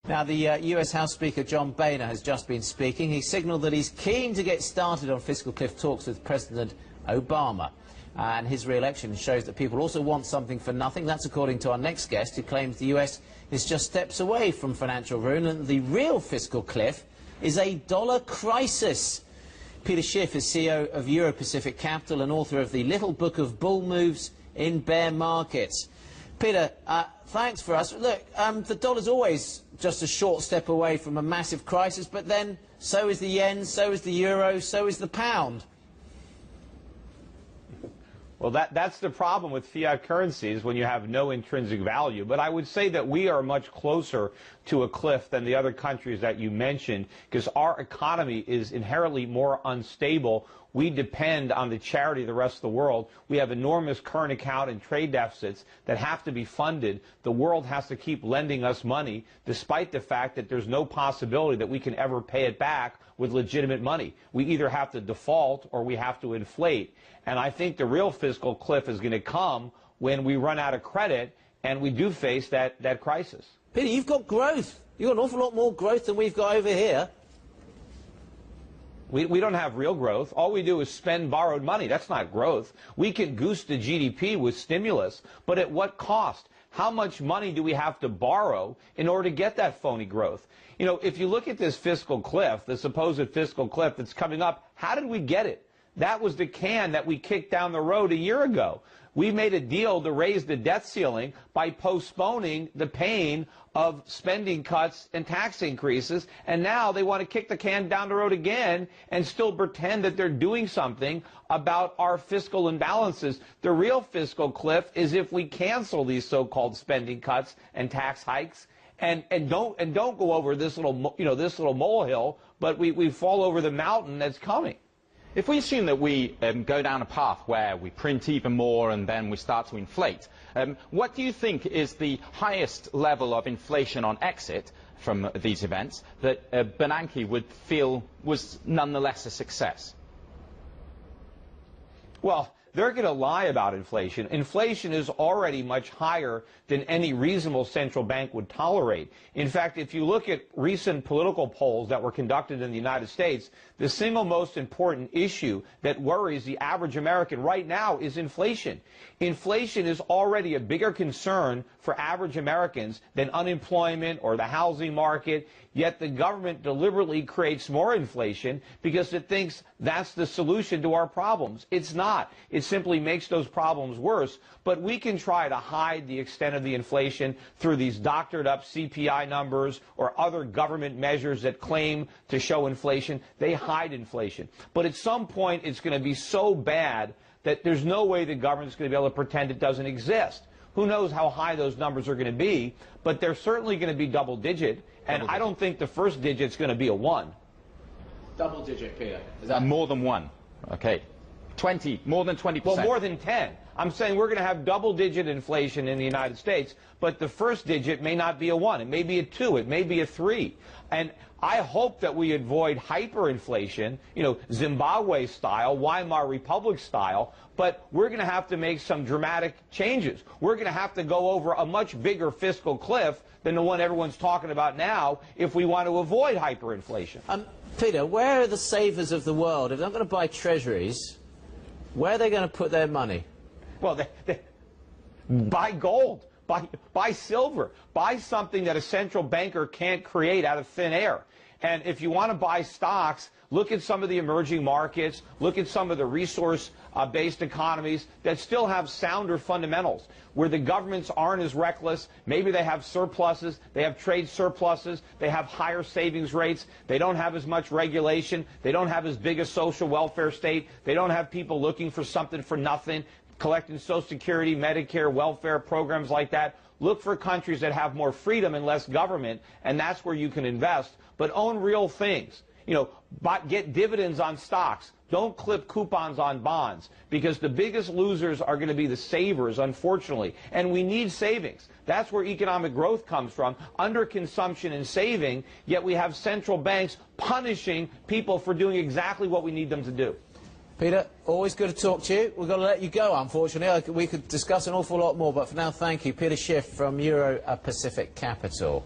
Now, the US House Speaker John Boehner has just been speaking. He signalled that he's keen to get started on fiscal cliff talks with President Obama. And his re-election shows that people also want something for nothing. That's according to our next guest, who claims the US is just steps away from financial ruin, and the real fiscal cliff is a dollar crisis. Peter Schiff is CEO of Euro-Pacific Capital and author of the Little Book of Bull Moves in Bear Markets. Peter, thanks for us. Look, the dollar's always just a short step away from a massive crisis, but then so is the yen, so is the euro, so is the pound. Well, that's the problem with fiat currencies when you have no intrinsic value. But I would say that we are much closer to a cliff than the other countries that you mentioned, because our economy is inherently more unstable. We depend on the charity of the rest of the world. We have enormous current account and trade deficits that have to be funded. The world has to keep lending us money, despite the fact that there's no possibility that we can ever pay it back with legitimate money. We either have to default or we have to inflate. And I think the real fiscal cliff is going to come when we run out of credit and we do face that crisis. Peter, you've got growth. You've got an awful lot more growth than we've got over here. We don't have real growth. All we do is spend borrowed money. That's not growth. We can goose the GDP with stimulus, but at what cost? How much money do we have to borrow in order to get that phony growth? You know, if you look at this fiscal cliff, the supposed fiscal cliff that's coming up, how did we get it? That was the can that we kicked down the road a year ago. We made a deal to raise the debt ceiling by postponing the pain of spending cuts and tax increases, and now they want to kick the can down the road again and still pretend that they're doing something about our fiscal imbalances. The real fiscal cliff is if we cancel these so-called spending cuts and tax hikes and don't go over this little molehill, but we fall over the mountain that's coming. If we assume that we go down a path where we print even more and then we start to inflate, what do you think is the highest level of inflation on exit from these events that Bernanke would feel was nonetheless a success? Well, they're going to lie about inflation. Inflation is already much higher than any reasonable central bank would tolerate. In fact, if you look at recent political polls that were conducted in the United States, the single most important issue that worries the average American right now is inflation. Inflation is already a bigger concern for average Americans than unemployment or the housing market, yet the government deliberately creates more inflation because it thinks that's the solution to our problems. It's not. It simply makes those problems worse. But we can try to hide the extent of the inflation through these doctored up CPI numbers or other government measures that claim to show inflation. They hide inflation. But at some point it's going to be so bad that there's no way the government's going to be able to pretend it doesn't exist. Who knows how high those numbers are going to be, but they're certainly going to be double digit, and I don't think the first digit's going to be a 1. Double digit, Peter. Is that more than 1? Okay. 20, more than 20%. Well, more than 10. I'm saying we're going to have double-digit inflation in the United States, but the first digit may not be a 1. It may be a 2. It may be a 3. And I hope that we avoid hyperinflation, you know, Zimbabwe style, Weimar Republic style, but we're going to have to make some dramatic changes. We're going to have to go over a much bigger fiscal cliff than the one everyone's talking about now if we want to avoid hyperinflation. Peter, where are the savers of the world? If they're not going to buy treasuries, where are they going to put their money? Well, they buy gold, buy silver, buy something that a central banker can't create out of thin air. And if you want to buy stocks, look at some of the emerging markets, look at some of the resource-based economies that still have sounder fundamentals, where the governments aren't as reckless. Maybe they have surpluses, they have trade surpluses, they have higher savings rates, they don't have as much regulation, they don't have as big a social welfare state, they don't have people looking for something for nothing, collecting Social Security, Medicare, welfare programs like that. Look for countries that have more freedom and less government, and that's where you can invest. But own real things. You know, get dividends on stocks. Don't clip coupons on bonds, because the biggest losers are going to be the savers, unfortunately. And we need savings. That's where economic growth comes from, under consumption and saving, yet we have central banks punishing people for doing exactly what we need them to do. Peter, always good to talk to you. We've got to let you go, unfortunately. We could discuss an awful lot more, but for now, thank you. Peter Schiff from Euro-Pacific Capital.